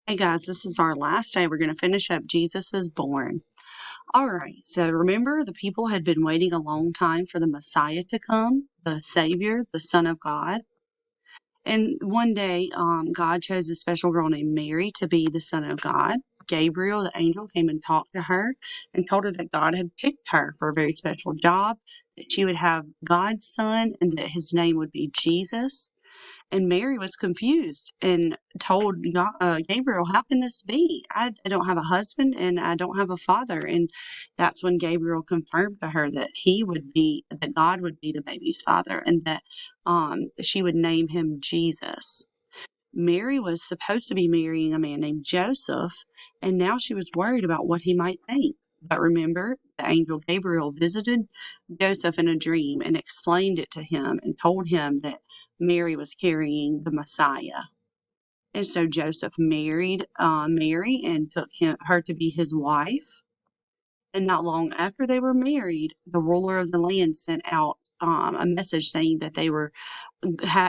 Hey guys, this is our last day. We're going to finish up Jesus is Born. All right, so remember the people had been waiting a long time for the Messiah to come, the Savior, the Son of God. And one day, God chose a special girl named Mary to be the Son of God. Gabriel, the angel, came and talked to her and told her that God had picked her for a very special job, that she would have God's son, and that his name would be Jesus. And Mary was confused and told Gabriel, "How can this be? I don't have a husband and I don't have a father." And that's when Gabriel confirmed to her that that God would be the baby's father, and that she would name him Jesus. Mary was supposed to be marrying a man named Joseph, and now she was worried about what he might think. But remember, the angel Gabriel visited Joseph in a dream and explained it to him and told him that Mary was carrying the Messiah. And so Joseph married Mary and took her to be his wife. And not long after they were married, the ruler of the land sent out a message saying that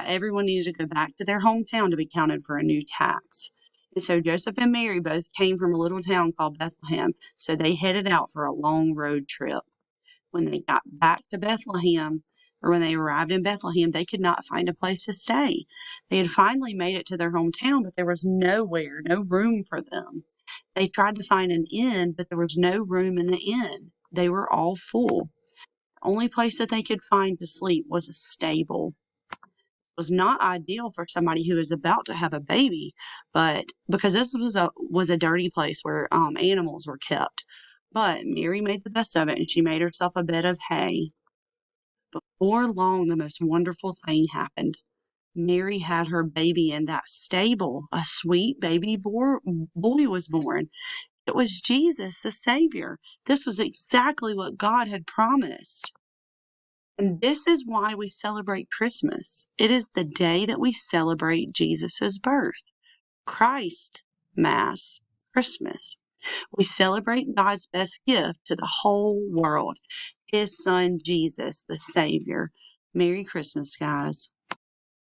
everyone needed to go back to their hometown to be counted for a new tax. And so Joseph and Mary both came from a little town called Bethlehem, so they headed out for a long road trip. When they got back to Bethlehem, or when they arrived in Bethlehem, they could not find a place to stay. They had finally made it to their hometown, but there was no room for them. They tried to find an inn, but there was no room in the inn. They were all full. The only place that they could find to sleep was a stable. Was not ideal for somebody who was about to have a baby, but because this was a dirty place where animals were kept. But Mary made the best of it, and she made herself a bed of hay. Before long, the most wonderful thing happened. Mary had her baby in that stable. A sweet boy was born. It was Jesus, the Savior. This was exactly what God had promised. And this is why we celebrate Christmas. It is the day that we celebrate Jesus' birth. Christ Mass, Christmas. We celebrate God's best gift to the whole world, His Son, Jesus, the Savior. Merry Christmas, guys.